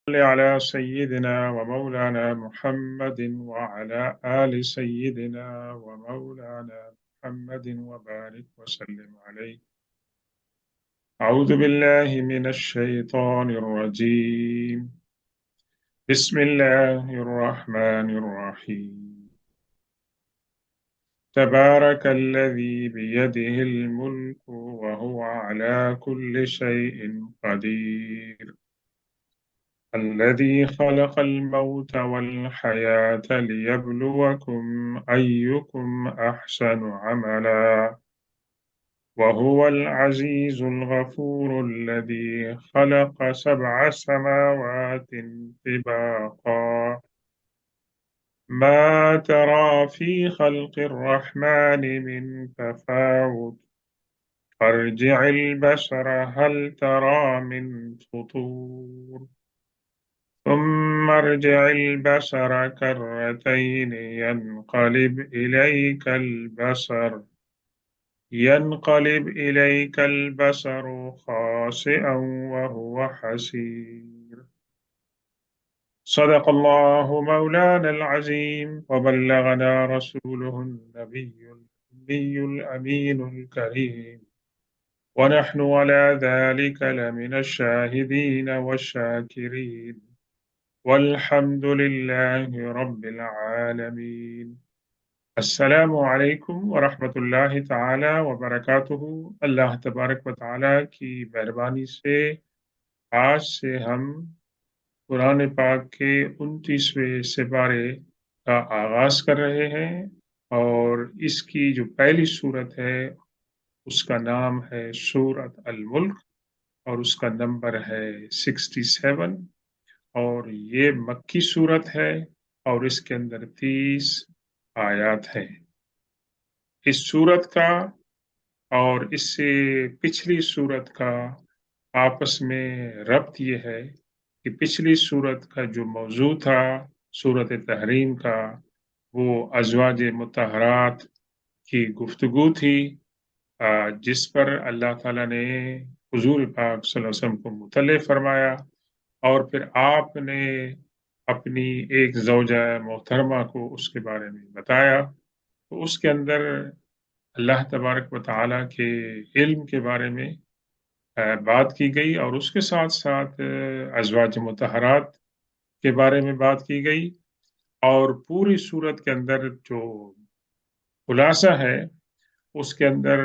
صل على سيدنا ومولانا محمد وعلى آل سيدنا ومولانا محمد وبارك وسلم عليه. أعوذ بالله من الشيطان الرجيم. بسم الله الرحمن الرحيم. تبارك الذي بيده الملك وهو على كل شيء قدير. الذي خلق الموت والحياة ليبلوكم أيكم أحسن عملا وهو العزيز الغفور الذي خلق 7 سماوات طباقا ما ترى في خلق الرحمن من تفاوت فارجع البصر هل ترى من فطور ثم ارجع البصر كرتين ينقلب إليك البصر خاسئا وهو حسير. صدق الله مولانا العظيم وبلغنا رسوله النبي الأمي الأمين الكريم ونحن على ذلك لمن الشاهدين والشاكرين والحمد لله رب العالمین۔ السلام علیکم ورحمۃ اللہ تعالی وبرکاتہ۔ اللہ تبارک و تعالی کی مہربانی سے آج سے ہم قرآن پاک کے 29ویں سپارے کا آغاز کر رہے ہیں، اور اس کی جو پہلی سورت ہے اس کا نام ہے سورۃ الملک، اور اس کا نمبر ہے 67، اور یہ مکی صورت ہے اور اس کے اندر 30 آیات ہیں۔ اس صورت کا اور اس سے پچھلی صورت کا آپس میں ربط یہ ہے کہ پچھلی صورت کا جو موضوع تھا صورت تحریم کا، وہ ازواج مطہرات کی گفتگو تھی، جس پر اللہ تعالیٰ نے حضور پاک صلی اللہ علیہ وسلم کو مطلع فرمایا، اور پھر آپ نے اپنی ایک زوجہ محترمہ کو اس کے بارے میں بتایا۔ تو اس کے اندر اللہ تبارک و تعالیٰ کے علم کے بارے میں بات کی گئی، اور اس کے ساتھ ساتھ ازواج مطہرات کے بارے میں بات کی گئی، اور پوری صورت کے اندر جو خلاصہ ہے اس کے اندر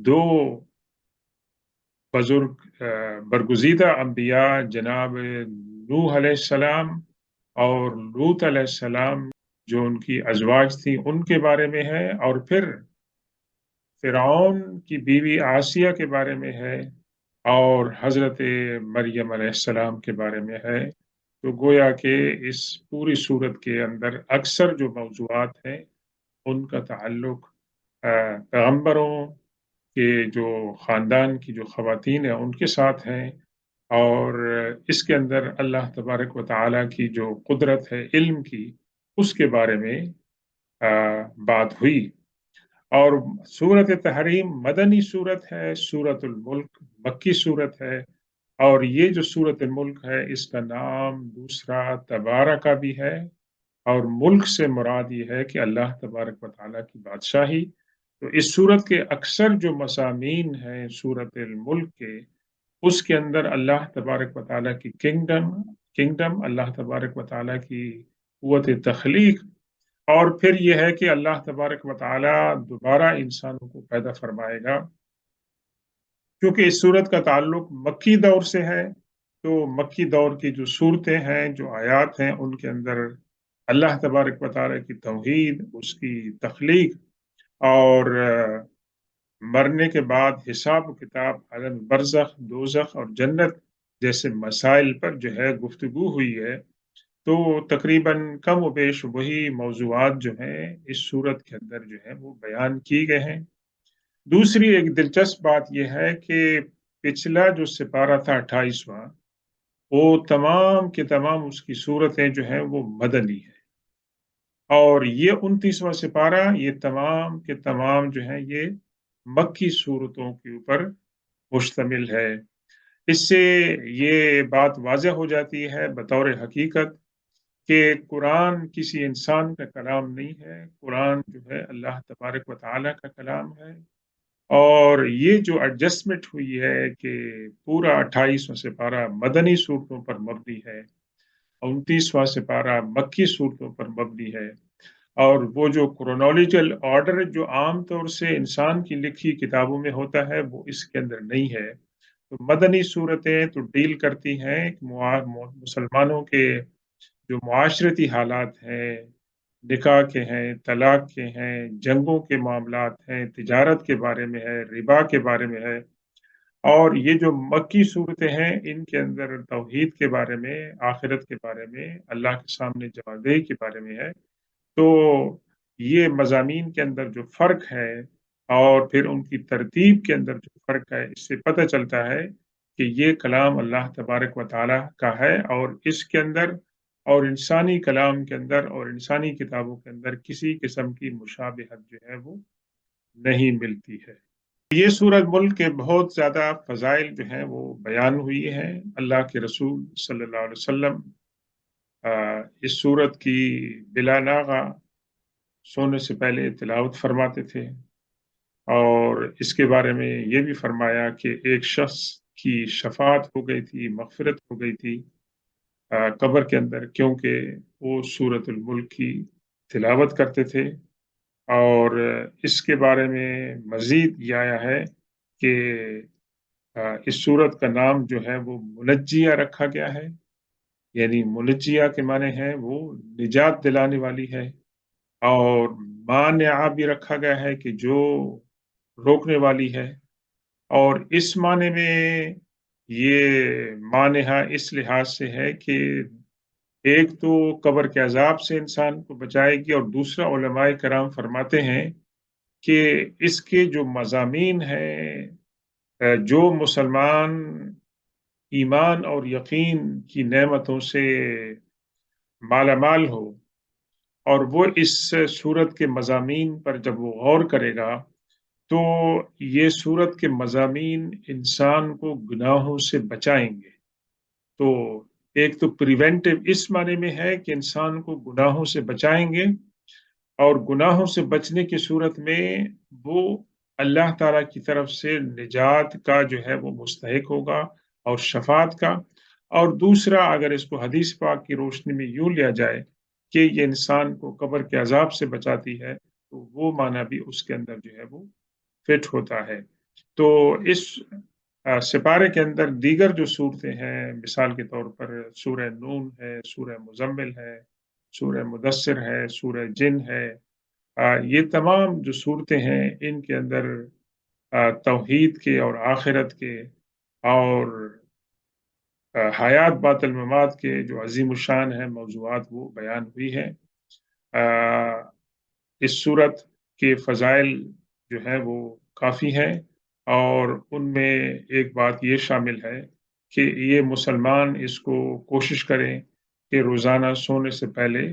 دو بزرگ برگزیدہ انبیاء جناب نوح علیہ السلام اور لوط علیہ السلام جو ان کی ازواج تھیں ان کے بارے میں ہے، اور پھر فرعون کی بیوی آسیہ کے بارے میں ہے، اور حضرت مریم علیہ السلام کے بارے میں ہے۔ تو گویا کہ اس پوری صورت کے اندر اکثر جو موضوعات ہیں ان کا تعلق پیغمبروں کے جو خاندان کی جو خواتین ہیں ان کے ساتھ ہیں، اور اس کے اندر اللہ تبارک و تعالیٰ کی جو قدرت ہے علم کی اس کے بارے میں بات ہوئی۔ اور سورۃ تحریم مدنی صورت ہے، سورۃ الملک مکی صورت ہے، اور یہ جو سورۃ الملک ہے اس کا نام دوسرا تبارک بھی ہے، اور ملک سے مراد یہ ہے کہ اللہ تبارک و تعالیٰ کی بادشاہی۔ تو اس صورت کے اکثر جو مضامین ہیں سورۃ الملک کے، اس کے اندر اللہ تبارک و تعالیٰ کی کنگڈم، اللہ تبارک و تعالیٰ کی قوت تخلیق، اور پھر یہ ہے کہ اللہ تبارک و تعالیٰ دوبارہ انسانوں کو پیدا فرمائے گا۔ کیونکہ اس صورت کا تعلق مکی دور سے ہے، تو مکی دور کی جو صورتیں ہیں، جو آیات ہیں، ان کے اندر اللہ تبارک و تعالیٰ کی توحید، اس کی تخلیق، اور مرنے کے بعد حساب و کتاب، عالم برزخ، دوزخ اور جنت جیسے مسائل پر جو ہے گفتگو ہوئی ہے۔ تو تقریباً کم و بیش وہی موضوعات جو ہیں اس صورت کے اندر جو ہیں وہ بیان کی گئے ہیں۔ دوسری ایک دلچسپ بات یہ ہے کہ پچھلا جو سپارہ تھا 28واں، وہ تمام کے تمام اس کی صورتیں جو ہیں وہ مدنی ہیں، اور یہ 29واں سپارہ یہ تمام کے تمام جو ہیں یہ مکی صورتوں کے اوپر مشتمل ہے۔ اس سے یہ بات واضح ہو جاتی ہے بطور حقیقت کہ قرآن کسی انسان کا کلام نہیں ہے، قرآن جو ہے اللہ تبارک و تعالیٰ کا کلام ہے۔ اور یہ جو ایڈجسٹمنٹ ہوئی ہے کہ پورا 28واں سپارہ مدنی صورتوں پر مبنی ہے، 29واں سپارہ مکی صورتوں پر مبنی ہے، اور وہ جو کرونالوجیکل آرڈر جو عام طور سے انسان کی لکھی کتابوں میں ہوتا ہے وہ اس کے اندر نہیں ہے۔ تو مدنی صورتیں تو ڈیل کرتی ہیں کہ مسلمانوں کے جو معاشرتی حالات ہیں، نکاح کے ہیں، طلاق کے ہیں، جنگوں کے معاملات ہیں، تجارت کے بارے میں ہے، ربا کے بارے میں ہے۔ اور یہ جو مکی صورتیں ہیں ان کے اندر توحید کے بارے میں، آخرت کے بارے میں، اللہ کے سامنے جوابدہی کے بارے میں ہے۔ تو یہ مضامین کے اندر جو فرق ہے اور پھر ان کی ترتیب کے اندر جو فرق ہے، اس سے پتہ چلتا ہے کہ یہ کلام اللہ تبارک و تعالیٰ کا ہے، اور اس کے اندر اور انسانی کلام کے اندر اور انسانی کتابوں کے اندر کسی قسم کی مشابہت جو ہے وہ نہیں ملتی ہے۔ یہ سورۃ ملک کے بہت زیادہ فضائل جو ہیں وہ بیان ہوئی ہیں۔ اللہ کے رسول صلی اللہ علیہ وسلم اس سورت کی بلا ناغہ سونے سے پہلے تلاوت فرماتے تھے، اور اس کے بارے میں یہ بھی فرمایا کہ ایک شخص کی شفاعت ہو گئی تھی، مغفرت ہو گئی تھی قبر کے اندر، کیونکہ وہ سورۃ الملک کی تلاوت کرتے تھے۔ اور اس کے بارے میں مزید یہ آیا ہے کہ اس سورت کا نام جو ہے وہ منجیہ رکھا گیا ہے، یعنی منجیہ کے معنی ہے وہ نجات دلانے والی ہے، اور مانعہ بھی رکھا گیا ہے کہ جو روکنے والی ہے۔ اور اس معنی میں یہ مانعہ اس لحاظ سے ہے کہ ایک تو قبر کے عذاب سے انسان کو بچائے گی، اور دوسرا علماء کرام فرماتے ہیں کہ اس کے جو مضامین ہیں، جو مسلمان ایمان اور یقین کی نعمتوں سے مالا مال ہو، اور وہ اس سورت کے مضامین پر جب وہ غور کرے گا تو یہ سورت کے مضامین انسان کو گناہوں سے بچائیں گے۔ تو ایک تو پریونٹو اس معنی میں ہے کہ انسان کو گناہوں سے بچائیں گے، اور گناہوں سے بچنے کی صورت میں وہ اللہ تعالیٰ کی طرف سے نجات کا جو ہے وہ مستحق ہوگا اور شفاعت کا۔ اور دوسرا اگر اس کو حدیث پاک کی روشنی میں یوں لیا جائے کہ یہ انسان کو قبر کے عذاب سے بچاتی ہے، تو وہ معنی بھی اس کے اندر جو ہے وہ فٹ ہوتا ہے۔ تو اس سپارے کے اندر دیگر جو صورتیں ہیں، مثال کے طور پر سورہ نون ہے، سورہ مزمل ہے، سورہ مدثر ہے، سورہ جن ہے، یہ تمام جو صورتیں ہیں ان کے اندر توحید کے اور آخرت کے اور حیات بعد الممات کے جو عظیم الشان ہیں موضوعات وہ بیان ہوئی ہیں۔ اس صورت کے فضائل جو ہیں وہ کافی ہیں، اور ان میں ایک بات یہ شامل ہے کہ یہ مسلمان اس کو کوشش کریں کہ روزانہ سونے سے پہلے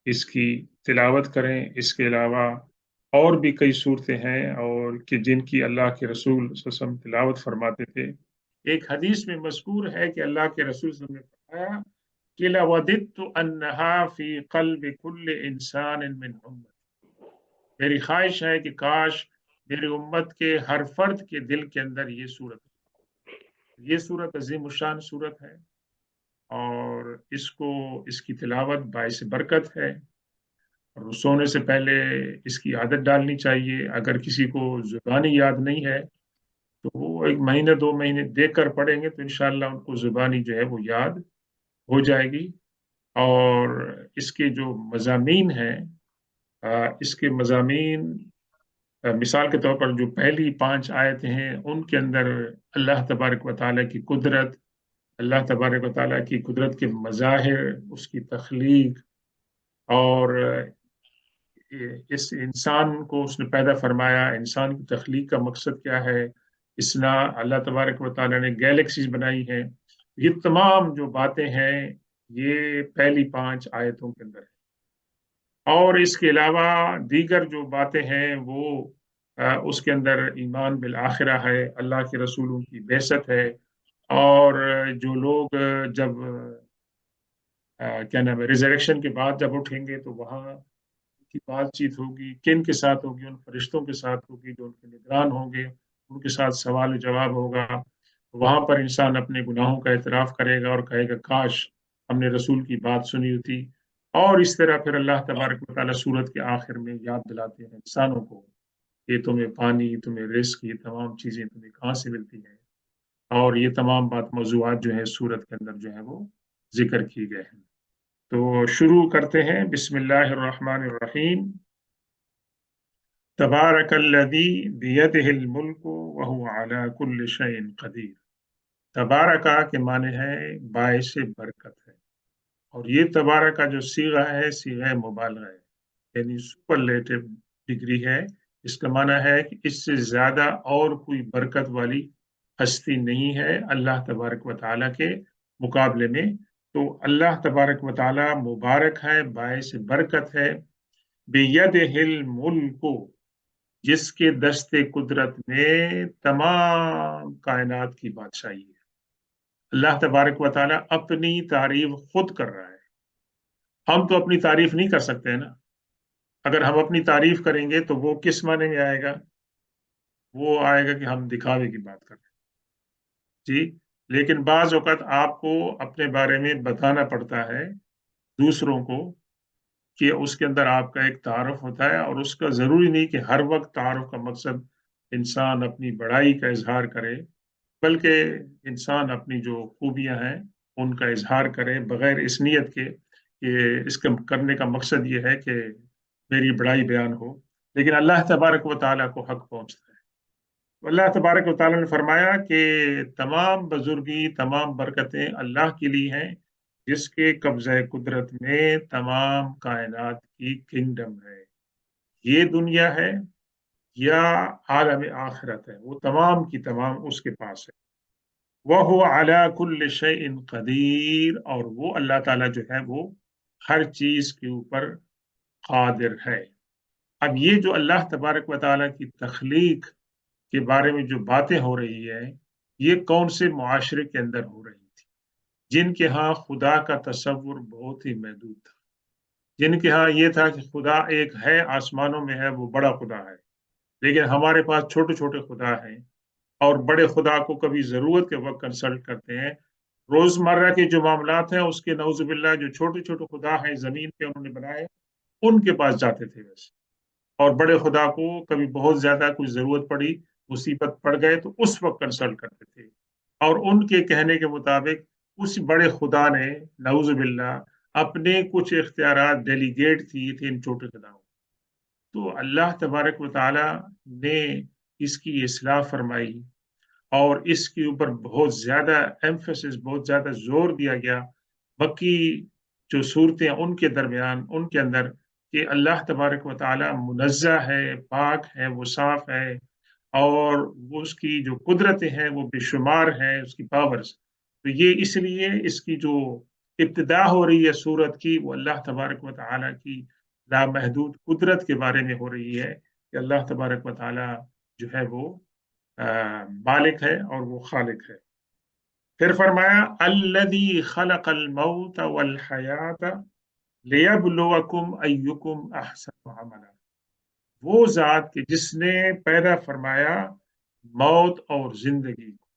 اس کی تلاوت کریں۔ اس کے علاوہ اور بھی کئی صورتیں ہیں اور کہ جن کی اللہ کے رسول صلی اللہ علیہ وسلم تلاوت فرماتے تھے۔ ایک حدیث میں مذکور ہے کہ اللہ کے رسول صلی اللہ علیہ وسلم نے فرمایا کہ لَوَدِدْتُ أَنَّهَا فِي قَلْبِ كُلِّ إِنسَانٍ مِّنْ أُمَّتِي، میری خواہش ہے کہ کاش میری امت کے ہر فرد کے دل کے اندر یہ صورت عظیم الشان صورت ہے، اور اس کی تلاوت باعث برکت ہے، اور سونے سے پہلے اس کی عادت ڈالنی چاہیے۔ اگر کسی کو زبانی یاد نہیں ہے تو وہ 1 مہینے 2 مہینے دیکھ کر پڑھیں گے تو انشاءاللہ ان کو زبانی جو ہے وہ یاد ہو جائے گی۔ اور اس کے جو مضامین ہیں، اس کے مضامین مثال کے طور پر جو پہلی 5 آیتیں ہیں ان کے اندر اللہ تبارک و تعالیٰ کی قدرت، اللہ تبارک و تعالیٰ کی قدرت کے مظاہر، اس کی تخلیق، اور اس انسان کو اس نے پیدا فرمایا، انسان کی تخلیق کا مقصد کیا ہے، اللہ تبارک و تعالیٰ نے گیلیکسیز بنائی ہیں، یہ تمام جو باتیں ہیں یہ پہلی 5 آیتوں کے اندر ہے۔ اور اس کے علاوہ دیگر جو باتیں ہیں وہ اس کے اندر ایمان بالآخرہ ہے، اللہ کے رسولوں کی بعثت ہے، اور جو لوگ جب کیا نام ہے ریزریکشن کے بعد جب اٹھیں گے تو وہاں کی بات چیت ہوگی، کن کے ساتھ ہوگی؟ ان فرشتوں کے ساتھ ہوگی جو ان کے نگران ہوں گے، ان کے ساتھ سوال و جواب ہوگا۔ وہاں پر انسان اپنے گناہوں کا اعتراف کرے گا اور کہے گا کاش ہم نے رسول کی بات سنی ہوتی۔ اور اس طرح پھر اللہ تبارک و تعالیٰ سورت کے آخر میں یاد دلاتے ہیں انسانوں کو کہ تمہیں پانی، تمہیں رزق، یہ تمام چیزیں تمہیں کہاں سے ملتی ہیں، اور یہ تمام بات موضوعات جو ہے سورت کے اندر جو ہے وہ ذکر کی گئے ہیں۔ تو شروع کرتے ہیں، بسم اللہ الرحمن الرحیم۔ تبارک الذی بیدہ الملک وہو علی کل شیء قدیر۔ تبارکہ کے معنی ہے باعث برکت ہے، اور یہ تبارکہ جو صیغہ ہے صیغہ مبالغہ ہے، یعنی سپرلیٹو ڈگری ہے۔ اس کا معنی ہے کہ اس سے زیادہ اور کوئی برکت والی ہستی نہیں ہے اللہ تبارک و تعالیٰ کے مقابلے میں۔ تو اللہ تبارک و تعالیٰ مبارک ہے، باعث برکت ہے۔ بیدہ الملک، جس کے دست قدرت میں تمام کائنات کی بادشاہی ہے۔ اللہ تبارک و تعالیٰ اپنی تعریف خود کر رہا ہے، ہم تو اپنی تعریف نہیں کر سکتے نا۔ اگر ہم اپنی تعریف کریں گے تو وہ کس معنی میں آئے گا؟ وہ آئے گا کہ ہم دکھاوے کی بات کر رہے ہیں جی۔ لیکن بعض اوقات آپ کو اپنے بارے میں بتانا پڑتا ہے دوسروں کو کہ اس کے اندر آپ کا ایک تعارف ہوتا ہے، اور اس کا ضروری نہیں کہ ہر وقت تعارف کا مقصد انسان اپنی بڑائی کا اظہار کرے، بلکہ انسان اپنی جو خوبیاں ہیں ان کا اظہار کرے بغیر اس نیت کے کہ اس کا کرنے کا مقصد یہ ہے کہ میری بڑائی بیان ہو۔ لیکن اللہ تبارک و تعالیٰ کو حق پہنچتا ہے۔ اللہ تبارک و تعالیٰ نے فرمایا کہ تمام بزرگی، تمام برکتیں اللہ کے لیے ہیں، جس کے قبضہ قدرت میں تمام کائنات کی کنگڈم ہے۔ یہ دنیا ہے یا عالم آخرت ہے، وہ تمام کی تمام اس کے پاس ہے۔ وَهُوَ عَلَى كُلِّ شَيْءٍ قدیر، اور وہ اللہ تعالیٰ جو ہے وہ ہر چیز کے اوپر قادر ہے۔ اب یہ جو اللہ تبارک و تعالیٰ کی تخلیق کے بارے میں جو باتیں ہو رہی ہے، یہ کون سے معاشرے کے اندر ہو رہی تھی؟ جن کے ہاں خدا کا تصور بہت ہی محدود تھا، جن کے ہاں یہ تھا کہ خدا ایک ہے، آسمانوں میں ہے، وہ بڑا خدا ہے، لیکن ہمارے پاس چھوٹے چھوٹے خدا ہیں، اور بڑے خدا کو کبھی ضرورت کے وقت کنسلٹ کرتے ہیں۔ روزمرہ کے جو معاملات ہیں اس کے نعوذ باللہ جو چھوٹے چھوٹے خدا ہیں زمین پہ انہوں نے بنائے، ان کے پاس جاتے تھے ویسے۔ اور بڑے خدا کو کبھی بہت زیادہ کچھ ضرورت پڑی، مصیبت پڑ گئے تو اس وقت کنسلٹ کرتے تھے، اور ان کے کہنے کے مطابق اس بڑے خدا نے نعوذ باللہ اپنے کچھ اختیارات ڈیلیگیٹ کیے تھے ان چھوٹے خداؤں۔ تو اللہ تبارک و تعالی نے اس کی اصلاح فرمائی، اور اس کے اوپر بہت زیادہ ایمفیسس، بہت زیادہ زور دیا گیا باقی جو صورتیں ان کے درمیان، ان کے اندر، کہ اللہ تبارک و تعالی منزہ ہے، پاک ہے، وہ صاف ہے، اور وہ اس کی جو قدرتیں ہیں وہ بے شمار ہیں، اس کی پاورز۔ تو یہ اس لیے اس کی جو ابتدا ہو رہی ہے سورت کی، وہ اللہ تبارک و تعالی کی لامحدود قدرت کے بارے میں ہو رہی ہے کہ اللہ تبارک و تعالی جو ہے وہ مالک ہے اور وہ خالق ہے۔ پھر فرمایا الذی خلق الموت والحیات لیبلوکم ایکم احسن عملا، وہ ذات کہ جس نے پیدا فرمایا موت اور زندگی کو۔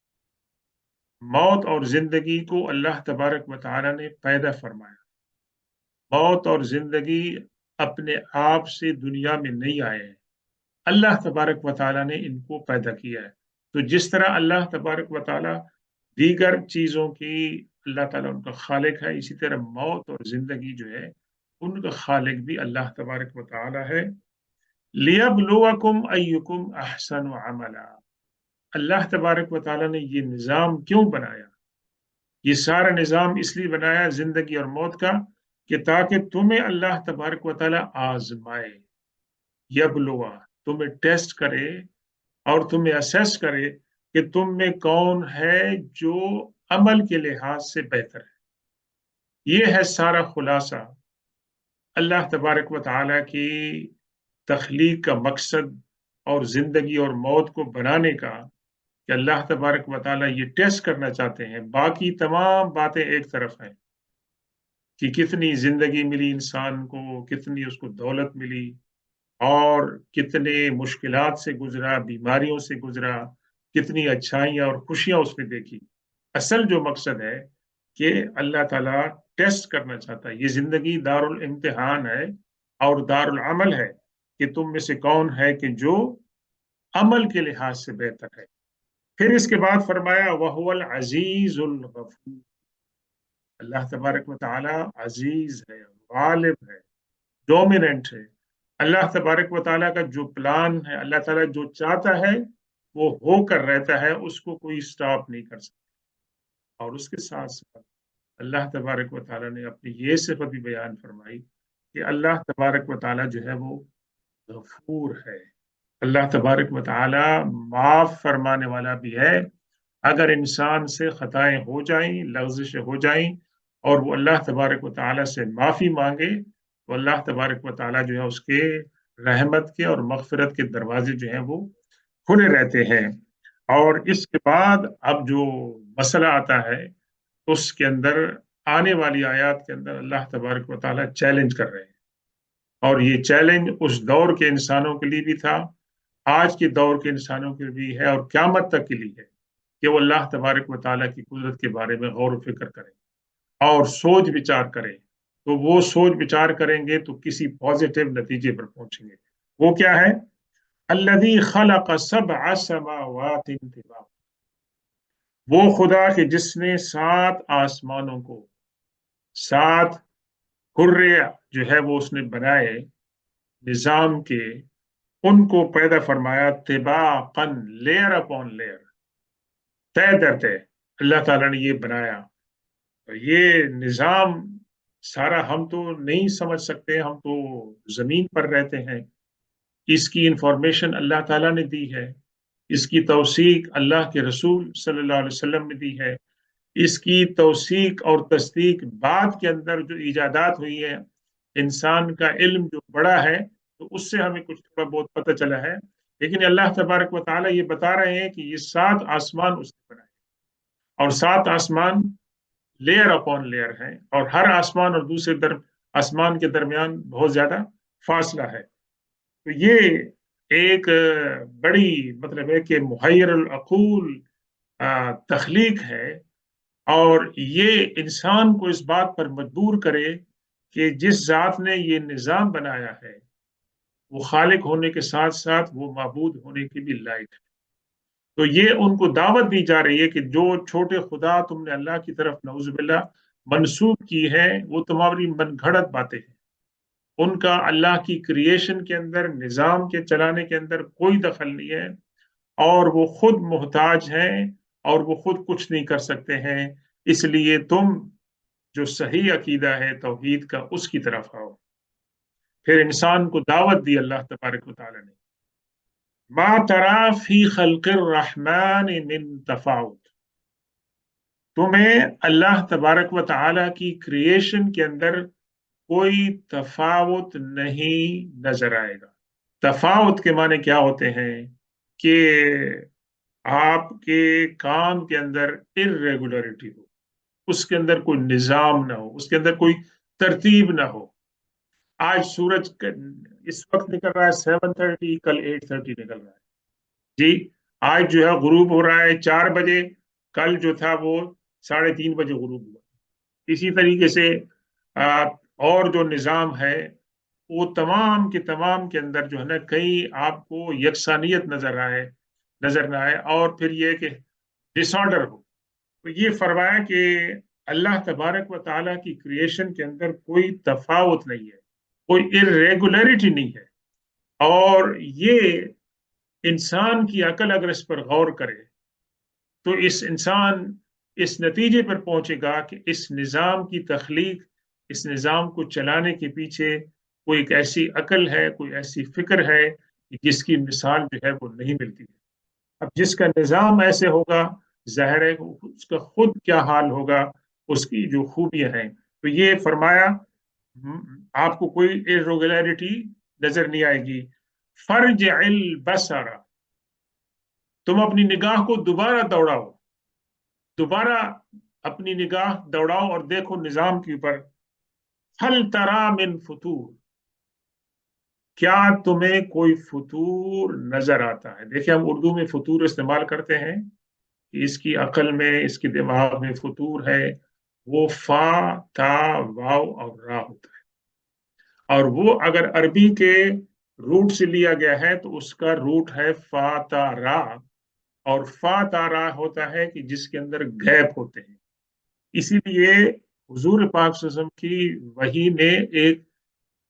موت اور زندگی کو اللہ تبارک و تعالی نے پیدا فرمایا۔ موت اور زندگی اپنے آپ سے دنیا میں نہیں آئے ہیں، اللہ تبارک و تعالیٰ نے ان کو پیدا کیا ہے۔ تو جس طرح اللہ تبارک و تعالیٰ دیگر چیزوں کی اللہ تعالیٰ ان کا خالق ہے، اسی طرح موت اور زندگی جو ہے ان کا خالق بھی اللہ تبارک و تعالیٰ ہے۔ لِيَبْلُوَكُمْ أَيُّكُمْ أَحْسَنُ عَمَلًا، اللہ تبارک و تعالیٰ نے یہ نظام کیوں بنایا؟ یہ سارا نظام اس لیے بنایا زندگی اور موت کا کہ تاکہ تمہیں اللہ تبارک و تعالیٰ آزمائے، یبلوا، تمہیں ٹیسٹ کرے اور تمہیں اسیس کرے کہ تم میں کون ہے جو عمل کے لحاظ سے بہتر ہے۔ یہ ہے سارا خلاصہ اللہ تبارک و تعالیٰ کی تخلیق کا مقصد اور زندگی اور موت کو بنانے کا، کہ اللہ तबारक व तआला ये टेस्ट करना चाहते हैं। बाकी तमाम बातें एक तरफ हैं कि कितनी जिंदगी मिली इंसान को, कितनी उसको दौलत मिली, और कितने मुश्किलात से गुजरा, बीमारियों से गुजरा, कितनी अच्छाइयाँ और खुशियाँ उसने देखी। असल जो मकसद है कि अल्लाह ताला टेस्ट करना चाहता है। ये जिंदगी दारुल इम्तिहान है और दारुल अमल है कि तुम में से कौन है कि जो अमल के लिहाज से बेहतर है। फिर इसके बाद फरमाया वहुवल अजीजुल गफूर। अल्लाह तबारक व तआला अजीज है, गालिब है, डोमिनेंट है। अल्लाह तबारक व तआला का जो प्लान है, अल्लाह ताला जो चाहता है वो होकर रहता है, उसको कोई स्टॉप नहीं कर सकता। और उसके साथ साथ अल्लाह तबारक व तआला ने अपनी ये सिफत भी बयान फरमाई कि अल्लाह तबारक व तआला जो है वो गफूर है। अल्लाह तबारक व तआला माफ फरमाने वाला भी है। अगर इंसान से खताएं हो जाएं, लग़्ज़िशें हो जाएं, और वो अल्लाह तबारक व तआला से माफ़ी मांगे, तो अल्लाह तबारक व तआला जो है उसके रहमत के और मग़फ़िरत के दरवाजे जो हैं वो खुले रहते हैं। और इसके बाद अब जो मसला आता है, उसके अंदर आने वाली आयत के अंदर अल्लाह तबारक व तआला चैलेंज कर रहे हैं, और ये चैलेंज उस दौर के इंसानों के लिए भी था, आज के दौर के इंसानों के लिए भी है, और क़यामत तक के लिए है कि वो अल्लाह तबारक व तआला की कुदरत के बारे में गौर व फिक्र करें और सोच विचार करें। तो वो सोच विचार करेंगे तो किसी पॉजिटिव नतीजे पर पहुंचेंगे। वो क्या है? अल्लज़ी खलक़ सबअ समावातिन तिबाक़ा। वो खुदा के जिसने 7 आसमानों को, 7 हुर्रे जो है वो उसने बनाए निजाम के, उनको पैदा फरमाया तिबाक़न, लेयर अपॉन लेयर, तय दर तय अल्लाह ताला ने ये बनाया। तो ये निजाम सारा हम तो नहीं समझ सकते, हम तो जमीन पर रहते हैं। इसकी इंफॉर्मेशन अल्लाह ताला ने दी है, इसकी तौसीक अल्लाह के रसूल सल्लल्लाहु अलैहि वसल्लम ने दी है, इसकी तौसीक और तस्दीक बाद के अंदर जो इजादात हुई है, इंसान का इल्म जो बड़ा है, तो उससे हमें कुछ थोड़ा बहुत पता चला है। लेकिन अल्लाह तबारक व तआला ये बता रहे हैं कि ये 7 आसमान उसने बनाए, और 7 आसमान लेयर अपॉन लेयर है, और हर आसमान और दूसरे आसमान के दरमियान बहुत ज्यादा फासला है। तो ये एक बड़ी मतलब है कि मुहय्यरुल अकूल तख्लीक है, और ये इंसान को इस बात पर मजबूर करे कि जिस जात ने ये निज़ाम बनाया है वो खालिक होने के साथ साथ वो माबूद होने के भी लायक है। तो ये उनको दावत दी जा रही है कि जो छोटे खुदा तुमने अल्लाह की तरफ नऊजुबिल्लाह मंसूब की है, वो तुम्हारी मनगढ़ंत बातें हैं। उनका अल्लाह की क्रिएशन के अंदर, निज़ाम के चलाने के अंदर कोई दखल नहीं है, और वो खुद मोहताज हैं, और वो खुद कुछ नहीं कर सकते हैं। इसलिए तुम जो सही अकीदा है तौहीद का, उसकी तरफ आओ। फिर इंसान को दावत दी अल्लाह तबारक व तआला ने, मा तरा फी खल्क़िर रहमान मिन तफाउत। तुम्हें अल्लाह तबारक व तआला की क्रिएशन के अंदर कोई तफावत नहीं नजर आएगा। तफावत के माने क्या होते हैं कि आपके काम के अंदर इरेगुलरिटी हो, उसके अंदर कोई निजाम ना हो, उसके अंदर कोई तरतीब ना हो। आज सूरज इस वक्त निकल रहा है 7:30, कल 8:30 निकल रहा है जी। आज जो है गुरूब हो रहा है 4 बजे, कल जो था वो 3:30 बजे गुरूब हुआ। इसी तरीके से आ, और जो निज़ाम है वो तमाम के तमाम के अंदर जो है ना, कहीं आपको यकसानियत नजर ना आए, और फिर ये कि डिसऑर्डर हो। तो ये फरमाया कि अल्लाह तबारक व तआला की क्रिएशन के अंदर कोई तफावत नहीं है, कोई इरेगुलरिटी नहीं है। और ये इंसान की अकल अगर इस पर गौर करे तो इस इंसान इस नतीजे पर पहुंचेगा कि इस निज़ाम की तख्लीक, इस निज़ाम को चलाने के पीछे कोई एक ऐसी अकल है, कोई ऐसी फिक्र है कि जिसकी मिसाल जो है वो नहीं मिलती है। अब जिसका निज़ाम ऐसे होगा, ज़ाहिर है उसका खुद क्या हाल होगा, उसकी जो खूबियां हैं। तो ये फरमाया आपको कोई इरेगुलरिटी नजर नहीं आएगी। फर्ज अल बसरा, तुम अपनी निगाह को दोबारा दौड़ाओ, दोबारा अपनी निगाह दौड़ाओ और देखो निजाम के ऊपर। हल तरा मिन फुतूर, क्या तुम्हें कोई फतूर नजर आता है? देखिए, हम उर्दू में फतूर इस्तेमाल करते हैं कि इसकी अकल में, इसके दिमाग में फतूर है। वो फा, ता, वाव और रा होता है, और वो अगर अरबी के रूट से लिया गया है तो उसका रूट है फा ता रा। और फा ता रा होता है कि जिसके अंदर गैप होते हैं। इसीलिए हुजूर पाक सल्लल्लाहु अलैहि वसल्लम की वही ने एक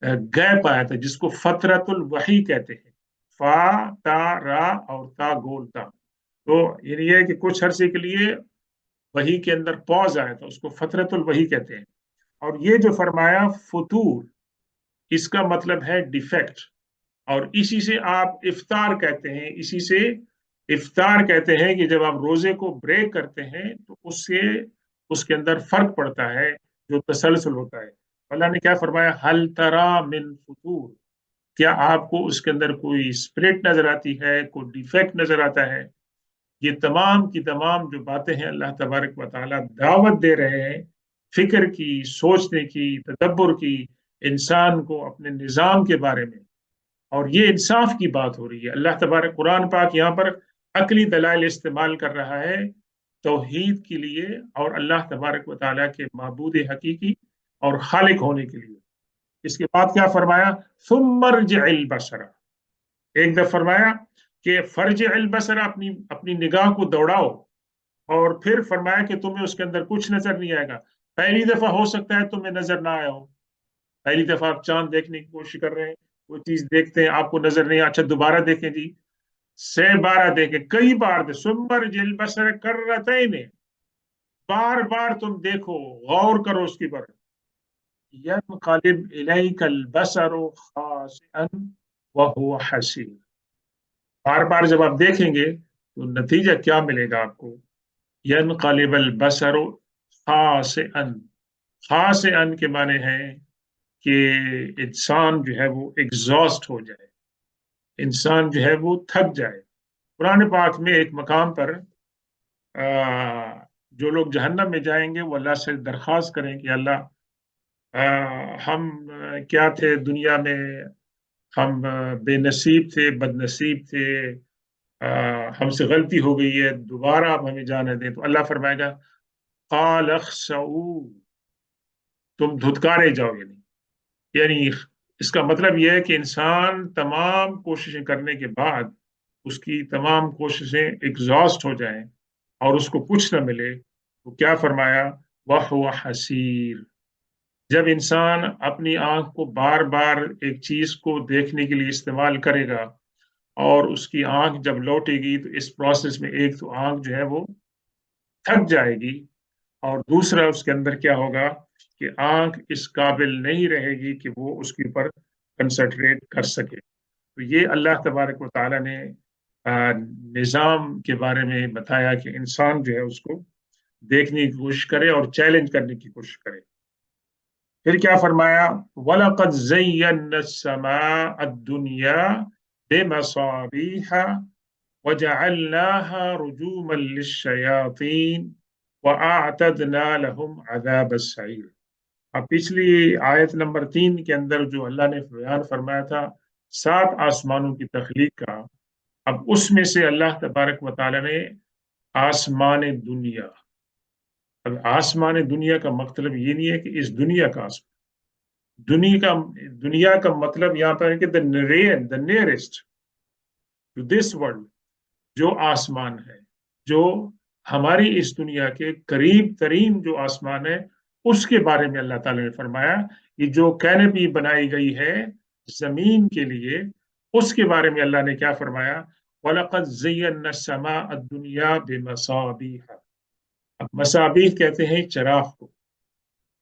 गैप आया था जिसको फतरतुल वही कहते हैं। फा, ता, रा और ता गोल ता। तो ये है कि कुछ अरसे के लिए वही के अंदर पॉज आया था, उसको फतरतुल वही कहते हैं। और ये जो फरमाया फतूर, इसका मतलब है डिफेक्ट। और इसी से आप इफ्तार कहते हैं, इसी से इफ्तार कहते हैं कि जब आप रोजे को ब्रेक करते हैं तो उससे उसके अंदर फर्क पड़ता है, जो तसलसल होता है। अल्लाह ने क्या फरमाया, हल तरा मिन फतूर, क्या आपको उसके अंदर कोई स्प्लिट नजर आती है, कोई डिफेक्ट नजर आता है? ये तमाम की तमाम जो बातें हैं, अल्लाह तबारक व तआला दावत दे रहे हैं फिक्र की, सोचने की, तदब्बर की, इंसान को अपने निज़ाम के बारे में। और ये इंसाफ की बात हो रही है। अल्लाह तबारक कुरान पाक यहाँ पर अकली दलाइल इस्तेमाल कर रहा है तौहीद के लिए और अल्लाह तबारक व तआला के माबूद हकीकी और खालिक होने के लिए। इसके बाद क्या फरमाया, सुमरजिल बसरा, एक दफा फरमाया कि फर्ज अल बसरा, अपनी अपनी निगाह को दौड़ाओ। और फिर फरमाया कि तुम्हें उसके अंदर कुछ नजर नहीं आएगा। पहली दफा हो सकता है तुम्हें नजर ना आया हो, पहली दफा आप चांद देखने की कोशिश कर रहे हैं, कोई चीज देखते हैं आपको नजर नहीं, अच्छा दोबारा देखें जी, से बारह देखें, कई बार दे, सुमर जिल बसर कर रहे, बार बार तुम देखो, गौर करो उसके पर। यनक़लिब इलैकल बसरु खासिअन व हुवा हसीर, बार बार जब आप देखेंगे तो नतीजा क्या मिलेगा आपको? यनक़लिबल बसरु खासिअन, खासिअन के माने हैं कि इंसान जो है वो एग्जॉस्ट हो जाए, इंसान जो है वो थक जाए। कुरान पाक में एक मकाम पर जो लोग जहन्नम में जाएंगे वो अल्लाह से दरख्वास्त करें कि अल्लाह, हम क्या थे दुनिया में, हम बेनसीब थे, बदनसीब थे, हमसे गलती हो गई है, दोबारा आप हमें जाने दें। तो अल्लाह फरमाएगा, काल अख्सऊ, तुम धुतकारे जाओगे नहीं। यानी इसका मतलब यह है कि इंसान तमाम कोशिशें करने के बाद उसकी तमाम कोशिशें एग्जॉस्ट हो जाएं और उसको कुछ न मिले, तो क्या फरमाया, वह हुआ हसीर, जब इंसान अपनी आंख को बार बार एक चीज को देखने के लिए इस्तेमाल करेगा और उसकी आंख जब लौटेगी तो इस प्रोसेस में एक तो आंख जो है वो थक जाएगी, और दूसरा उसके अंदर क्या होगा कि आंख इस काबिल नहीं रहेगी कि वो उसके ऊपर कंसंट्रेट कर सके। तो ये अल्लाह तबारक व तआला ने निज़ाम के बारे में बताया कि इंसान जो है उसको देखने की कोशिश करे और चैलेंज करने की कोशिश करे। फिर क्या फरमाया, वलक़द ज़य्यना अस्समाअ दुनिया बिमसाबीह वजअलनाहा रुजूमन लिश्शयातीन वअअतदना लहुम अज़ाब अस्सईर। अब पिछली आयत नंबर 3 के अंदर जो अल्लाह ने बयान फरमाया था 7 आसमानों की तख्लीक का, अब उसमें से अल्लाह तबारक व तआला ने आसमान दुनिया, अब आसमान दुनिया का मतलब ये नहीं है कि इस दुनिया का आसमान, दुनिया का मतलब यहाँ पर है कि the nearest to this world, जो आसमान है, जो हमारी इस दुनिया के करीब तरीन जो आसमान है, उसके बारे में अल्लाह ताला ने फरमाया कि जो कैनपी बनाई गई है जमीन के लिए, उसके बारे में अल्लाह ने क्या फरमाया, वलक़द ज़य्यना अस्समाअ दुनिया बिमसाबीह। अब मसाबीह कहते हैं चिराग को।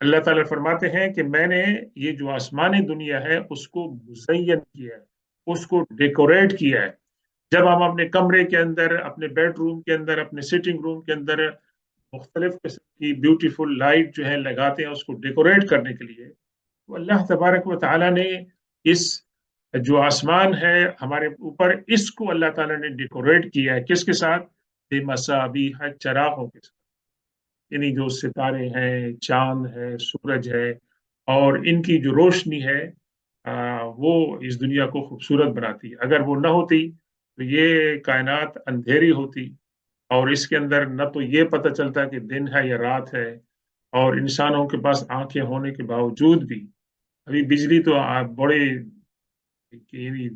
अल्लाह ताला फरमाते हैं कि मैंने ये जो आसमानी दुनिया है उसको मुज़य्यन किया है, उसको डेकोरेट किया है। जब हम अपने कमरे के अंदर, अपने बेडरूम के अंदर, अपने सिटिंग रूम के अंदर मुख्तलिफ किस्म की ब्यूटीफुल लाइट जो है लगाते हैं उसको डेकोरेट करने के लिए, तो अल्लाह तबारक व तआला ने इस जो आसमान है हमारे ऊपर, इसको अल्लाह ताला ने डेकोरेट किया है किसके साथ? बेमसाबीह, चरागों के साथ। यानी जो सितारे हैं, चांद है, सूरज है, और इनकी जो रोशनी है वो इस दुनिया को खूबसूरत बनाती है। अगर वो न होती तो ये कायनात अंधेरी होती, और इसके अंदर न तो ये पता चलता कि दिन है या रात है। और इंसानों के पास आंखें होने के बावजूद भी, अभी बिजली तो बड़े यानी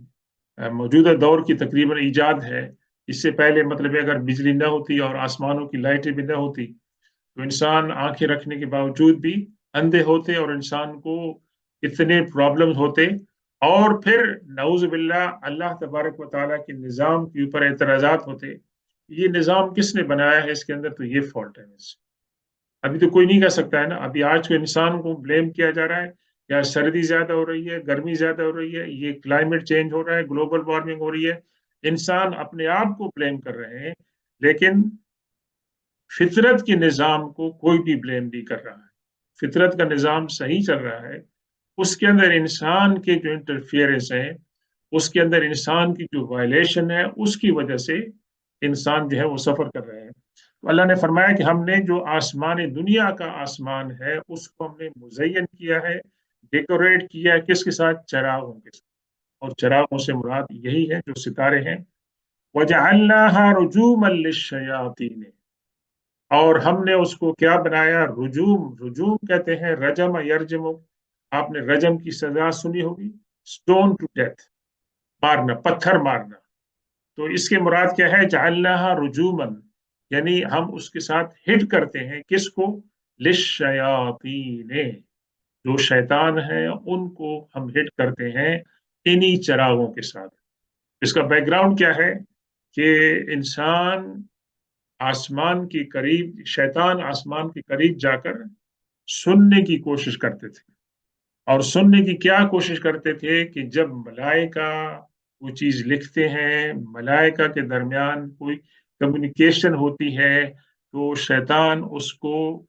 मौजूदा दौर की तकरीबन इजाद है। इससे पहले मतलब है, अगर बिजली न होती और आसमानों की लाइटें भी न होती तो इंसान आंखें रखने के बावजूद भी अंधे होते, और इंसान को इतने प्रॉब्लम्स होते। और फिर नऊज़ बिल्लाह अल्लाह तबारक व तआला के निज़ाम के ऊपर एतराज़ात होते, ये निज़ाम किसने बनाया है, इसके अंदर तो ये फॉल्ट है बस। अभी तो कोई नहीं कह सकता है ना, अभी आज के इंसान को ब्लेम किया जा रहा है, या सर्दी ज्यादा हो रही है, गर्मी ज्यादा हो रही है, ये क्लाइमेट चेंज हो रहा है, ग्लोबल वार्मिंग हो रही है। इंसान अपने आप को ब्लेम कर रहे हैं, लेकिन फितरत के निज़ाम को कोई भी ब्लेम नहीं कर रहा है। फितरत का निज़ाम सही चल रहा है, उसके अंदर इंसान के जो इंटरफियरेंस है, उसके अंदर इंसान की जो वायलेशन है, उसकी वजह से इंसान जो है वो सफर कर रहे हैं। तो अल्लाह ने फरमाया कि हमने जो आसमान, दुनिया का आसमान है, उसको हमने मुज़य्यन किया है, डेकोरेट किया है किसके साथ? चरागों के साथ। और चरागों से मुराद यही है जो सितारे हैं। वजअलनाहा रुजूमन लिश्शयातीन, और हमने उसको क्या बनाया? रुजूम। रुजूम कहते हैं रजम यरजम। आपने रजम की सजा सुनी होगी, स्टोन टू डेथ, मारना, पत्थर मारना। तो इसके मुराद क्या है? जअलनाहा रुजूमन, यानी हम उसके साथ हिट करते हैं किसको? लिश्शयातीन, जो शैतान है उनको हम हिट करते हैं इन्हीं चरागों के साथ। इसका बैकग्राउंड क्या है कि इंसान आसमान के करीब, शैतान आसमान के करीब जाकर सुनने की कोशिश करते थे। और सुनने की क्या कोशिश करते थे कि जब मलाइका वो चीज लिखते हैं, मलाइका के दरमियान कोई कम्युनिकेशन होती है, तो शैतान उसको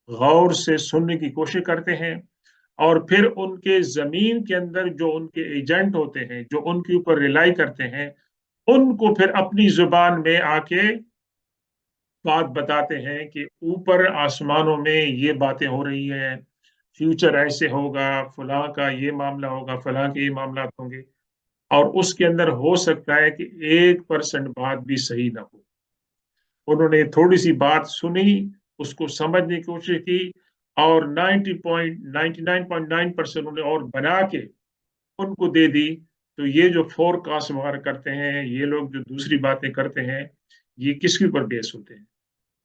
गौर से सुनने की कोशिश करते हैं। और फिर उनके जमीन के अंदर जो उनके एजेंट होते हैं, जो उनके ऊपर रिलाई करते हैं, उनको फिर अपनी जुबान में आके बात बताते हैं कि ऊपर आसमानों में ये बातें हो रही हैं, फ्यूचर ऐसे होगा, फलां का ये मामला होगा, फलां के ये मामला होंगे। और उसके अंदर हो सकता है कि 1% बात भी सही ना हो। उन्होंने थोड़ी सी बात सुनी, उसको समझने की कोशिश की, और 99.9% उन्होंने और बना के उनको दे दी। तो ये जो फोरकास्ट वगैरह करते हैं, ये लोग जो दूसरी बातें करते हैं, ये किसके ऊपर बेस होते हैं?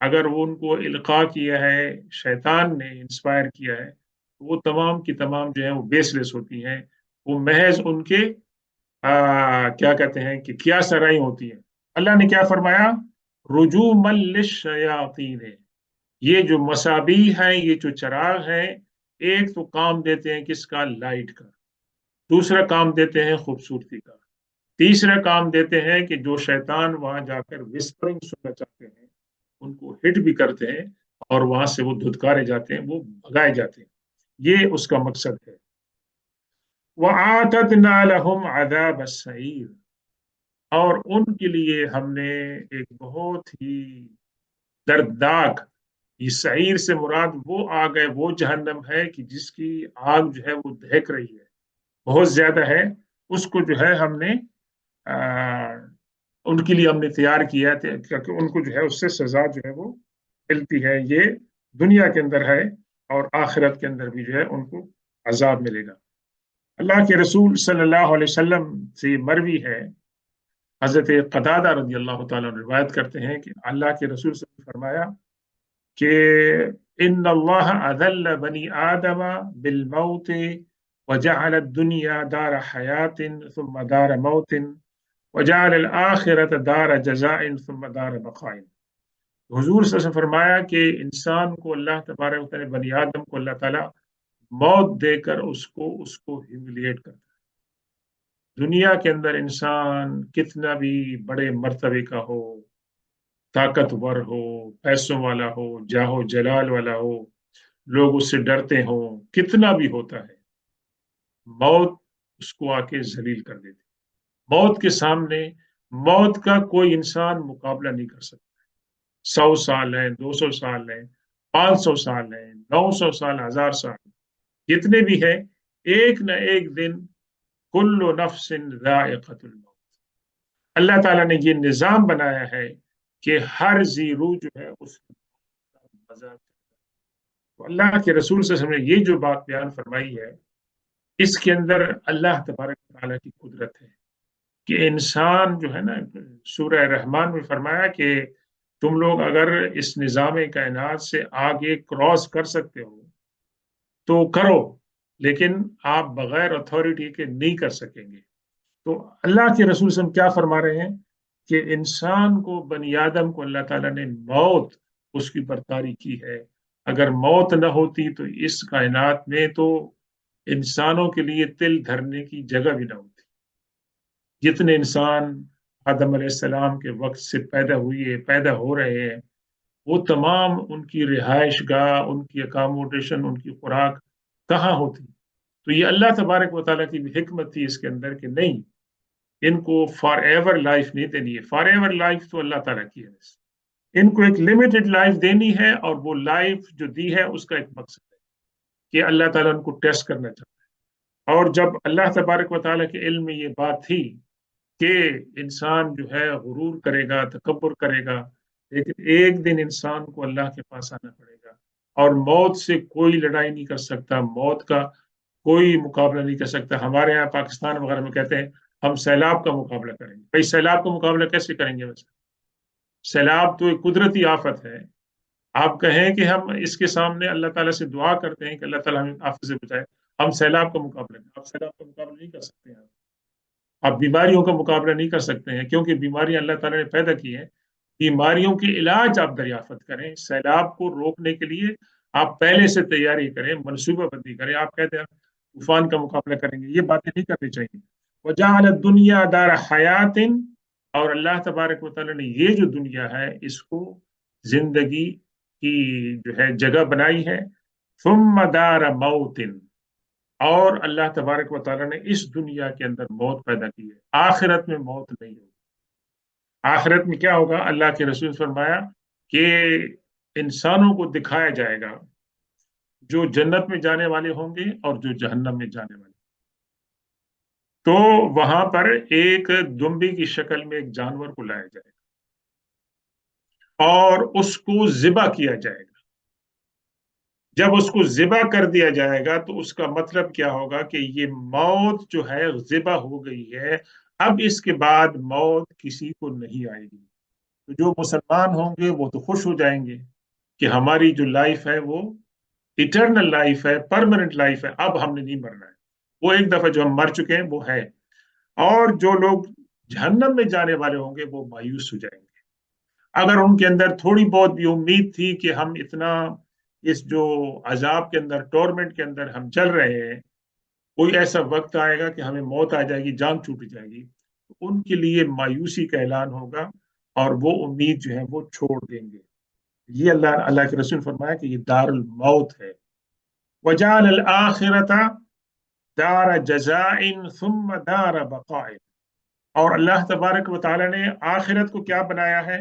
अगर वो उनको इल्का किया है, शैतान ने इंस्पायर किया है, तो वो तमाम की तमाम जो है वो बेसलेस होती हैं। वो महज उनके क्या कहते हैं कि क्या सराई होती है। अल्लाह ने क्या फरमाया? रुजूमन लिश्शयातीन, ये जो मसाबी हैं, ये जो चराग हैं, एक तो काम देते हैं किसका? लाइट का। दूसरा काम देते हैं खूबसूरती का। तीसरा काम देते हैं कि जो शैतान वहां जाकर विस्परिंग सुनना चाहते हैं, उनको हिट भी करते हैं, और वहां से वो धुतकारे जाते हैं, वो भगाए जाते हैं। ये उसका मकसद है। वआतदना लहुम अज़ाब अस्सईर, और उनके लिए हमने एक बहुत ही दर्दनाक, ये सईर से मुराद वो आग है, वो जहन्नम है कि जिसकी आग जो है वो दहक रही है, बहुत ज्यादा है। उसको जो है हमने आ, उनके लिए हमने तैयार किया है, क्योंकि उनको जो है उससे सजा जो है वो मिलती है। ये दुनिया के अंदर है, और आखिरत के अंदर भी जो है उनको अजाब मिलेगा। अल्लाह के रसूल सल्लल्लाहु अलैहि वसल्लम से मरवी है, हजरत कतादा रजी अल्लाह तआला रिवायत करते हैं कि अल्लाह के रसूल से फरमाया कि इन अल्लाह अज़ल्ल बनी आदम बिल मौत वजअल दुनिया दार हयातिन सुम्मा दार मौतिन वजअल अल आखिरत दार जज़ाइन सुम्मा दार बक़ाइन। हुजूर सल्लल्लाहु अलैहि वसल्लम फरमाया कि इंसान को अल्लाह तबारक व तआला, बनी आदम को अल्लाह ताला मौत देकर उसको उसको ह्यूमिलिएट करता है। दुनिया के अंदर इंसान कितना भी बड़े मर्तबे का हो, ताकतवर हो, पैसों वाला हो, जाहो जलाल वाला हो, लोग उससे डरते हो, कितना भी होता है, मौत اس کو آ کے ذلیل کر دیتی۔ موت کے سامنے موت کا کوئی انسان مقابلہ نہیں کر سکتا۔ 100 سال ہیں، 200 سال ہیں، 500 سال ہیں، 900 سال، 1000 سال، جتنے بھی ہیں، ایک نہ ایک دن کل نفس ذائقۃ الموت۔ اللہ تعالیٰ نے یہ نظام بنایا ہے کہ ہر ذی روح جو ہے اس کا مزہ۔ تو اللہ کے رسول صلی اللہ علیہ وسلم نے یہ جو بات بیان فرمائی ہے، اس کے اندر اللہ تبارک و تعالیٰ کی قدرت ہے کہ انسان جو ہے نا، سورہ رحمان میں فرمایا کہ تم لوگ اگر اس نظام کائنات سے آگے کراس کر سکتے ہو تو کرو، لیکن آپ بغیر اتھارٹی کے نہیں کر سکیں گے۔ تو اللہ کے رسول صلی اللہ علیہ وسلم کیا فرما رہے ہیں کہ انسان کو، بنی آدم کو اللہ تعالیٰ نے موت اس کی برتاری کی ہے۔ اگر موت نہ ہوتی تو اس کائنات میں تو انسانوں کے لیے تل دھرنے کی جگہ بھی نہ ہوتی۔ جتنے انسان آدم علیہ السلام کے وقت سے پیدا ہو رہے ہیں، وہ تمام ان کی رہائش گاہ، ان کی اکاموڈیشن، ان کی خوراک کہاں ہوتی؟ تو یہ اللہ تبارک و تعالیٰ کی بھی حکمت تھی اس کے اندر کہ نہیں، ان کو فار ایور لائف نہیں دینی ہے۔ فار ایور لائف تو اللہ تعالیٰ کی ہے، ان کو ایک لمیٹڈ لائف دینی ہے، اور وہ لائف جو دی ہے اس کا ایک مقصد ہے کہ اللہ تعالیٰ ان کو ٹیسٹ کرنا چاہتا ہے۔ اور جب اللہ تبارک و تعالیٰ کے علم میں یہ بات تھی کہ انسان جو ہے غرور کرے گا، تکبر کرے گا، لیکن ایک دن انسان کو اللہ کے پاس آنا پڑے گا، اور موت سے کوئی لڑائی نہیں کر سکتا، موت کا کوئی مقابلہ نہیں کر سکتا۔ ہمارے یہاں پاکستان وغیرہ میں کہتے ہیں ہم سیلاب کا مقابلہ کریں گے۔ بھائی سیلاب کا مقابلہ کیسے کریں گے؟ ویسے سیلاب تو ایک قدرتی آفت ہے۔ آپ کہیں کہ ہم اس کے سامنے اللہ تعالیٰ سے دعا کرتے ہیں کہ اللہ تعالیٰ ہمیں آفت سے بچائے، ہم سیلاب کا مقابلہ کریں؟ آپ سیلاب کا مقابلہ نہیں کر سکتے ہیں۔ آپ بیماریوں کا مقابلہ نہیں کر سکتے ہیں، کیونکہ بیماریاں اللہ تعالیٰ نے پیدا کی ہیں۔ بیماریوں کے علاج آپ دریافت کریں، سیلاب کو روکنے کے لیے آپ پہلے سے تیاری کریں، منصوبہ بندی کریں۔ آپ کہتے ہیں طوفان کا مقابلہ کریں گے، یہ باتیں نہیں کرنی چاہیے۔ وجعل الدنیا دار حیات، اور اللہ تبارک و تعالیٰ نے یہ جو دنیا ہے اس کو زندگی کی جو ہے جگہ بنائی ہے۔ ثم دار موت، اور اللہ تبارک و تعالیٰ نے اس دنیا کے اندر موت پیدا کی ہے۔ آخرت میں موت نہیں ہوگی۔ آخرت میں کیا ہوگا؟ اللہ کے رسول نے فرمایا کہ انسانوں کو دکھایا جائے گا جو جنت میں جانے والے ہوں گے اور جو جہنم میں جانے والے۔ تو وہاں پر ایک دمبی کی شکل میں ایک جانور کو لایا جائے گا اور اس کو ذبح کیا جائے گا۔ جب اس کو ذبح کر دیا جائے گا تو اس کا مطلب کیا ہوگا کہ یہ موت جو ہے ذبح ہو گئی ہے، اب اس کے بعد موت کسی کو نہیں آئے گی۔ تو جو مسلمان ہوں گے وہ تو خوش ہو جائیں گے کہ ہماری جو لائف ہے وہ ایٹرنل لائف ہے، پرماننٹ لائف ہے، اب ہم نے نہیں مرنا ہے۔ وہ ایک دفعہ جو ہم مر چکے ہیں وہ ہے۔ اور جو لوگ جہنم میں جانے والے ہوں گے وہ مایوس ہو جائیں گے۔ اگر ان کے اندر تھوڑی بہت بھی امید تھی کہ ہم اتنا اس جو عذاب کے اندر، ٹورمنٹ کے اندر ہم چل رہے ہیں، کوئی ایسا وقت آئے گا کہ ہمیں موت آ جائے گی، جان چھوٹ جائے گی، تو ان کے لیے مایوسی کا اعلان ہوگا اور وہ امید جو ہے وہ چھوڑ دیں گے۔ یہ اللہ کے رسول فرمایا کہ یہ دار الموت ہے۔ وجعل الآخرۃ دار جزاء ثم دار بقاء، اور اللہ تبارک و تعالیٰ نے آخرت کو کیا بنایا ہے؟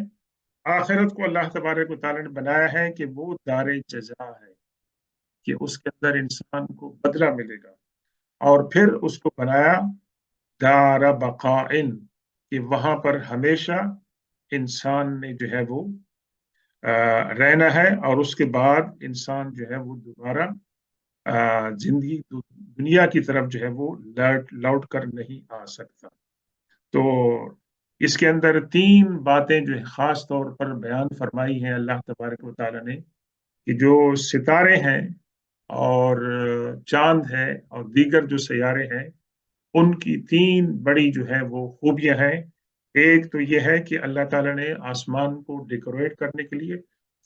آخرت کو اللہ تبارک و تعالیٰ نے بنایا ہے کہ وہ دار جزا ہے، کہ اس کے اندر انسان کو بدلہ ملے گا۔ اور پھر اس کو بنایا دار بقاء، کہ وہاں پر ہمیشہ انسان نے جو ہے وہ رہنا ہے، اور اس کے بعد انسان جو ہے وہ دوبارہ زندگی دنیا کی طرف جو ہے وہ لوٹ کر نہیں آ سکتا۔ تو اس کے اندر 3 باتیں جو خاص طور پر بیان فرمائی ہیں اللہ تبارک و تعالیٰ نے، کہ جو ستارے ہیں اور چاند ہے اور دیگر جو سیارے ہیں، ان کی 3 بڑی جو ہے وہ خوبیاں ہیں۔ ایک تو یہ ہے کہ اللہ تعالیٰ نے آسمان کو ڈیکوریٹ کرنے کے لیے،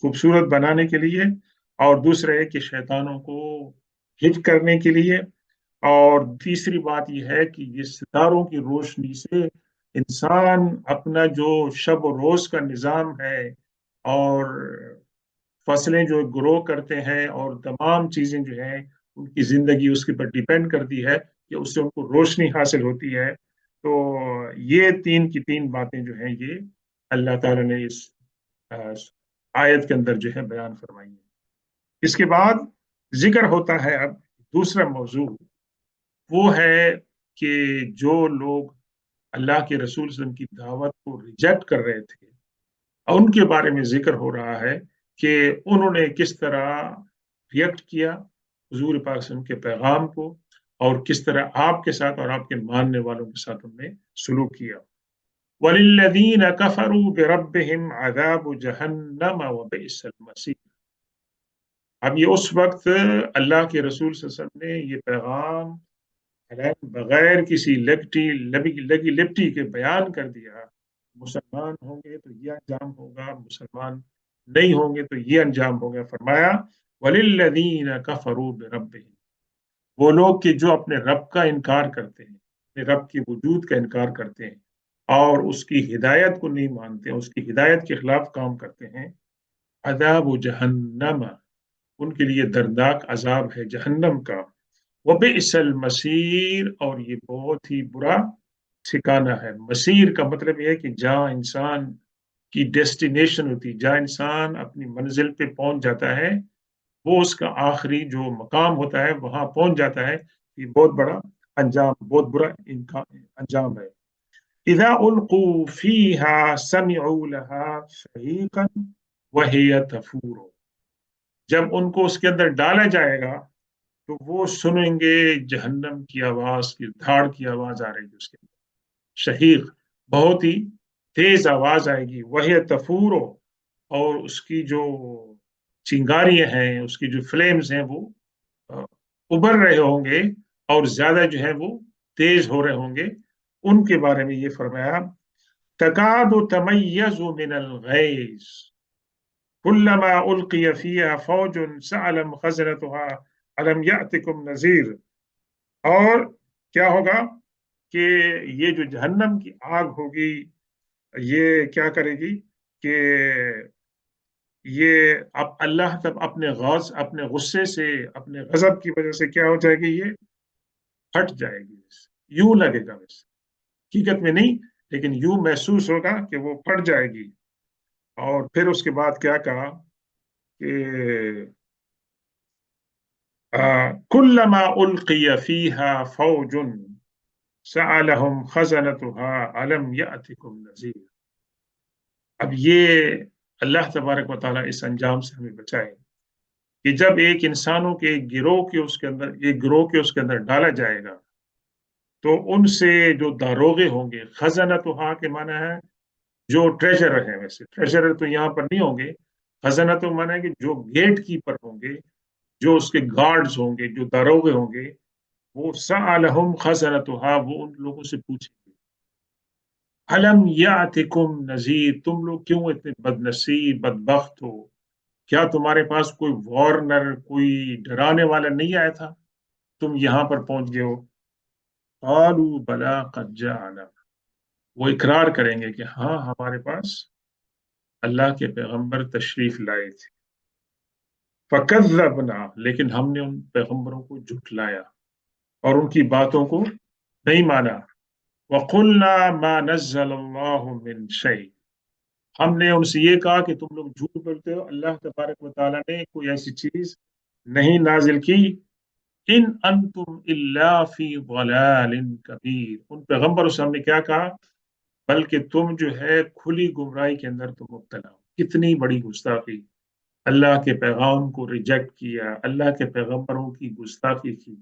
خوبصورت بنانے کے لیے، اور دوسرا ہے کہ شیطانوں کو ہٹ کرنے کے لیے، اور تیسری بات یہ ہے کہ یہ ستاروں کی روشنی سے انسان اپنا جو شب و روز کا نظام ہے اور فصلیں جو گرو کرتے ہیں اور تمام چیزیں جو ہیں ان کی زندگی اس کے پر ڈیپینڈ کرتی ہے، कि उससे उनको रोशनी हासिल होती है। तो ये तीन की तीन बातें जो हैं ये अल्लाह ताला ने इस अ, आयत के अंदर जो है बयान फरमाई है। इसके बाद जिक्र होता है अब दूसरा मौजू, वो है कि जो लोग अल्लाह के रसूल सल्लल्लाहु अलैहि वसल्लम की दावत को रिजेक्ट कर रहे थे, उनके बारे में जिक्र हो रहा है कि उन्होंने किस तरह रिएक्ट किया हुजूर पाक सल्लल्लाहु अलैहि वसल्लम के पैगाम को, और किस तरह आपके साथ और आपके मानने वालों के साथ उन्होंने सलूक किया। वलिल्लज़ीन कफ़रू बिरब्बिहिम अज़ाबु जहन्नम व बि'सल मसीर। अब ये उस वक्त अल्लाह के रसूल सल्लल्लाहु अलैहि वसल्लम ने ये पैगाम बगैर किसी लगी लिपटी के बयान कर दिया। मुसलमान होंगे तो ये अंजाम होगा, मुसलमान नहीं होंगे तो ये अंजाम होगा। फरमाया वलिल्लज़ीन कफ़रू बिरब्बिहिम, वो लोग कि जो अपने रब का इनकार करते हैं, अपने रब के वजूद का इनकार करते हैं और उसकी हिदायत को नहीं मानते, उसकी हिदायत के खिलाफ काम करते हैं। अज़ाब जहन्नम, उनके लिए दर्दनाक अजाब है जहन्नम का। वबिअसल मसीर, और ये बहुत ही बुरा ठिकाना है। मसीर का मतलब यह है कि जहाँ इंसान की डेस्टिनेशन होती है, जहाँ इंसान अपनी मंजिल पे पहुंच जाता है, वो उसका आखिरी जो मकाम होता है वहां पहुंच जाता है। ये बहुत बड़ा अंजाम, बहुत बुरा इनका अंजाम है। इज़ा उल्कू फीहा समिउ लहा शहीकन वहिय तफूर, जब उनको उसके अंदर डाला जाएगा तो वो सुनेंगे जहन्नम की आवाज, की धाड़ की आवाज आ रही है उसके अंदर, शहीक, बहुत ही तेज आवाज आएगी। वह तफूर, और उसकी जो चिंगारियां हैं, उसकी जो फ्लेम्स हैं वो अ, उबर रहे होंगे और ज्यादा जो है वो तेज हो रहे होंगे। उनके बारे में ये फरमाया तकादु तमय्यज़ु मिनल गैज़ कुल्लमा उल्किय फीहा फौजुन सअलम खज़नतुहा अलम यातिकुम नज़ीर। और क्या होगा कि ये जो जहन्नम की आग होगी, ये क्या करेगी कि ये अब अल्लाह तब अपने गुस्से से, अपने गजब की वजह से क्या हो जाएगी, ये फट जाएगी। यूं लगेगा, वैसे हकीकत में नहीं, लेकिन यूं महसूस होगा कि वो फट जाएगी। और फिर उसके बाद क्या कहा कि कुल्लमा उल्किय फीहा फौजुन सअलहुम खज़नतुहा अलम यातिकुम नज़ीर। अब ये अल्लाह तबारक व तआला इस अंजाम से हमें बचाए कि जब एक इंसानों के एक गिरोह के उसके अंदर डाला जाएगा, तो उनसे जो दारोगे होंगे, खज़नतुहा के माना है जो ट्रेजरर है। वैसे ट्रेजरर तो यहाँ पर नहीं होंगे, खजाना तो माना है कि जो गेट कीपर होंगे, जो उसके गार्ड्स होंगे, जो दारोगे होंगे, वो सअलहुम खज़नतुहा, वो उन लोगों से पूछेंगे अलम यातिकुम नज़ीर, तुम लोग क्यों इतने बदनसीब बदबख्त हो, क्या तुम्हारे पास कोई वार्नर, कोई डराने वाला नहीं आया था, तुम यहां पर पहुंच गए हो। कालू बला कद जाअना, वो इकरार करेंगे कि हाँ, हमारे पास अल्लाह के पैगंबर तशरीफ लाए थे। फकज़्ज़बना, लेकिन हमने उन पैगंबरों को झुठलाया और उनकी बातों को नहीं माना। वक़ुल्ना मा नज़्ज़लल्लाहु मिन शै, हमने उनसे ये कहा कि तुम लोग झूठ बोलते हो, अल्लाह तबारक व तआला ने कोई ऐसी चीज नहीं नाजिल की। इन अंतुम इल्ला फी ज़लालिन कबीर, उन पैगंबरों से हमने क्या कहा, बल्कि तुम जो है खुली गुमराही के अंदर तुम मुब्तला हो। कितनी बड़ी गुस्ताखी, अल्लाह के पैगाम को रिजेक्ट किया, अल्लाह के पैगंबरों की गुस्ताखी की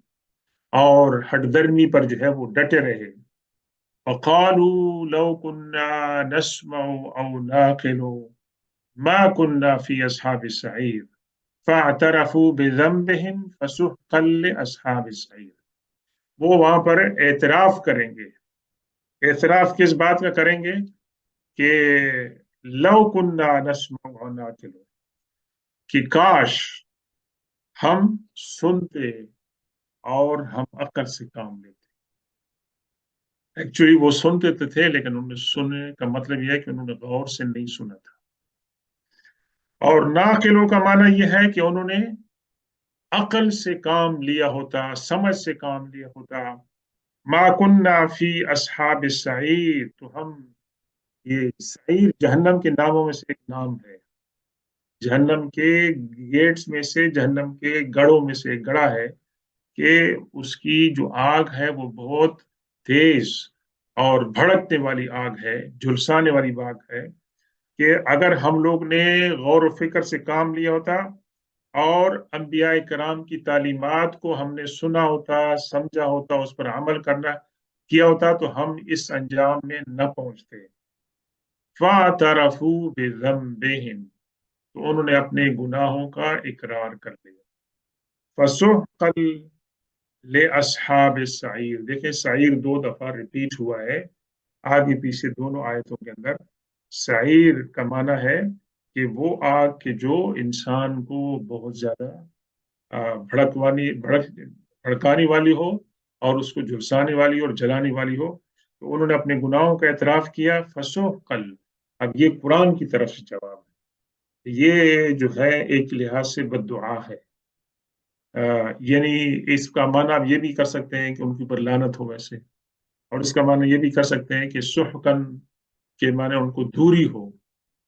और हठधर्मी पर जो है वो डटे रहे। वक़ालू लौ कुन्ना नस्मउ औ नाक़िलु मा कुन्ना फी अस्हाबिस सईर फ़अतरफ़ू बिज़ंबिहिम फ़सुह्क़न लिअस्हाबिस सईर। वो वहां पर एतराफ करेंगे। एतराफ किस बात का करेंगे कि लौ कुन्ना नस्मउ औ नाक़िलु, कि काश हम सुनते और हम अक्ल से काम लेते। एक्चुअली वो सुनते तो थे, लेकिन उन्होंने सुनने का मतलब यह है कि उन्होंने गौर से नहीं सुना था। और नाकिलों का माना यह है कि उन्होंने अकल से काम लिया होता, समझ से काम लिया होता, मा कुन्ना फी अस्हाब सईर, तो हम, ये सईर जहन्नम के नामों में से एक नाम है। जहन्नम के गेट्स में से, जहन्नम के गढ़ों में से एक गढ़ा है कि उसकी जो आग है वो बहुत तेज और भड़कने वाली आग है, झुलसाने वाली आग है, कि अगर हम लोग ने गौर व फिक्र से काम लिया होता और अंबिया कराम की तालीमात को हमने सुना होता, समझा होता, उस पर अमल करना किया होता, तो हम इस अंजाम में न पहुंचते। फ़ातरफू बिज़म्बिहिम, तो उन्होंने अपने गुनाहों का इकरार कर लिया। फसुहकल ले अस्हाब सईर, देखें सईर दो दफा रिपीट हुआ है आगे पीछे दोनों आयतों के अंदर। सईर का माना है कि वो आग के जो इंसान को बहुत ज्यादा भड़काने वाली हो और उसको झुलसाने वाली और जलाने वाली हो। तो उन्होंने अपने गुनाहों का एतराफ किया, फसो कल। अब ये कुरान की तरफ से जवाब है, ये जो है एक लिहाज से बद्दुआ है। यानी इसका माना आप ये भी कर सकते हैं कि उनके ऊपर लानत हो वैसे, और इसका माना ये भी कर सकते हैं कि सुहकन के माने उनको दूरी हो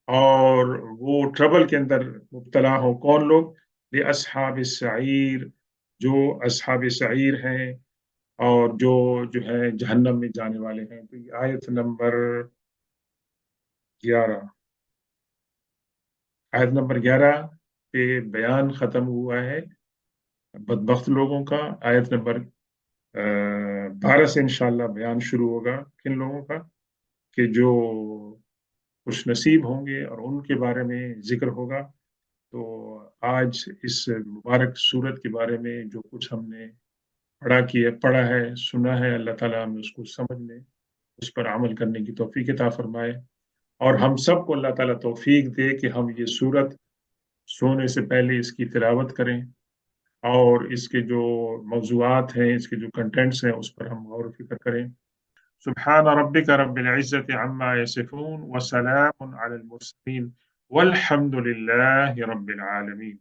और वो ट्रबल के अंदर मुब्तला हो। कौन लोग? ये असहाब सईर, जो असहाब सईर हैं और जो है जहन्नम में जाने वाले हैं। तो ये आयत नंबर 11, आयत नंबर 11 पे बयान खत्म हुआ है बदबख्त लोगों का। आयत नंबर 12 से इंशाल्लाह बयान शुरू होगा किन लोगों का, कि जो खुश नसीब होंगे और उनके बारे में जिक्र होगा। तो आज इस मुबारक सूरत के बारे में जो कुछ हमने पढ़ा है, सुना है, अल्लाह ताला हमें उसको समझने, उस पर अमल करने की तौफीक अता फरमाए। और हम सबको अल्लाह ताला तौफीक दे कि हम ये सूरत सोने से पहले इसकी तिलावत करें और इसके जो मौज़ूआत हैं, इसके जो कंटेंट्स हैं, उस पर हम गौर व फिक्र करें। सुब्हान रब्बिका रब्बिल इज़्ज़ति अम्मा यसिफून व सलामुन अलल मुरसलीन वल्हम्दुलिल्लाहि रब्बिल आलमीन।